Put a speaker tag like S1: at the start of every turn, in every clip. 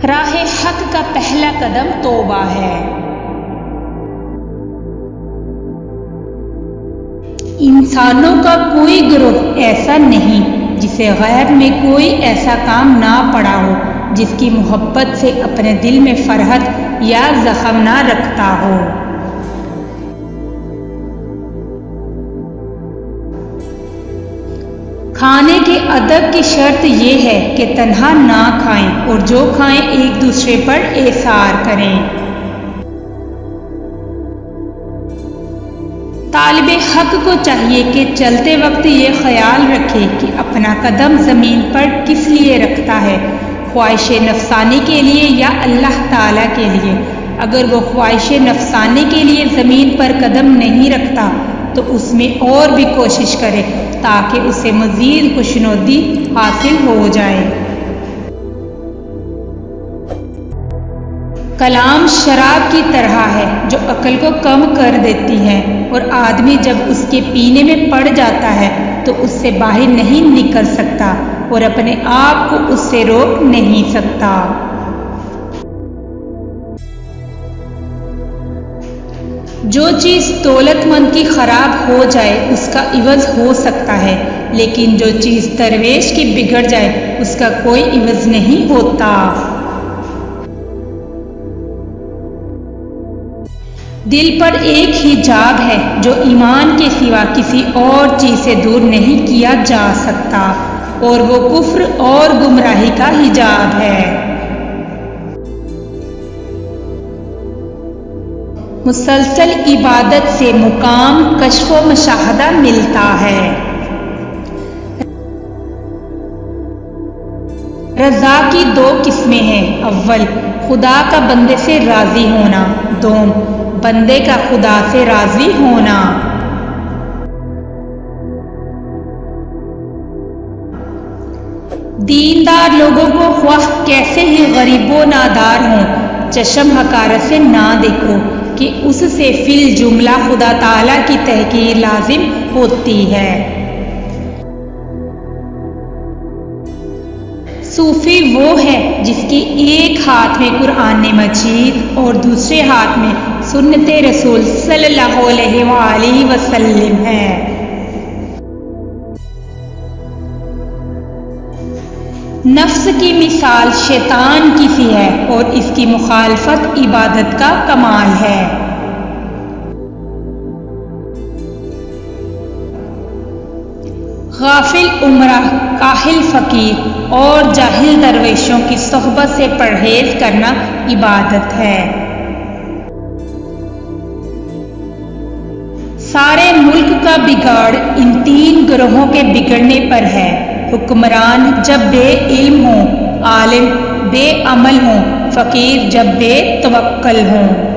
S1: راہ حق کا پہلا قدم توبہ ہے۔ انسانوں کا کوئی گروہ ایسا نہیں جسے غیب میں کوئی ایسا کام نہ پڑا ہو جس کی محبت سے اپنے دل میں فرحت یا زخم نہ رکھتا ہو۔ کھانے کے ادب کی شرط یہ ہے کہ تنہا نہ کھائیں اور جو کھائیں ایک دوسرے پر ایثار کریں۔ طالب حق کو چاہیے کہ چلتے وقت یہ خیال رکھے کہ اپنا قدم زمین پر کس لیے رکھتا ہے، خواہش نفسانی کے لیے یا اللہ تعالیٰ کے لیے۔ اگر وہ خواہش نفسانی کے لیے زمین پر قدم نہیں رکھتا تو اس میں اور بھی کوشش کرے تاکہ اسے مزید خوشنودی حاصل ہو جائے۔ کلام شراب کی طرح ہے جو عقل کو کم کر دیتی ہے، اور آدمی جب اس کے پینے میں پڑ جاتا ہے تو اس سے باہر نہیں نکل سکتا اور اپنے آپ کو اس سے روک نہیں سکتا۔ جو چیز دولت مند کی خراب ہو جائے اس کا عوض ہو سکتا ہے، لیکن جو چیز درویش کی بگڑ جائے اس کا کوئی عوض نہیں ہوتا۔ دل پر ایک حجاب ہے جو ایمان کے سوا کسی اور چیز سے دور نہیں کیا جا سکتا، اور وہ کفر اور گمراہی کا حجاب ہے۔ مسلسل عبادت سے مقام کشف و مشاہدہ ملتا ہے۔ رضا کی دو قسمیں ہیں، اول خدا کا بندے سے راضی ہونا، دوم بندے کا خدا سے راضی ہونا۔ دیندار لوگوں کو خواہ کیسے ہی غریب و نادار ہوں چشم حقارت سے نہ دیکھو کہ اس سے فی الجملہ خدا تعالیٰ کی تحقیر لازم ہوتی ہے۔ صوفی وہ ہے جس کی ایک ہاتھ میں قرآن مجید اور دوسرے ہاتھ میں سنت رسول صلی اللہ علیہ وآلہ وسلم ہے۔ نفس کی مثال شیطان کی سی ہے اور اس کی مخالفت عبادت کا کمال ہے۔ غافل عمرہ، کاہل فقیر اور جاہل درویشوں کی صحبت سے پرہیز کرنا عبادت ہے۔ سارے ملک کا بگاڑ ان تین گروہوں کے بگڑنے پر ہے، حکمران جب بے علم ہوں، عالم بے عمل ہوں، فقیر جب بے توکل ہوں۔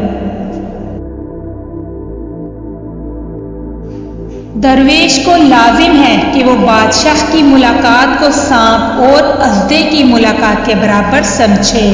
S1: درویش کو لازم ہے کہ وہ بادشاہ کی ملاقات کو سانپ اور اژدے کی ملاقات کے برابر سمجھے۔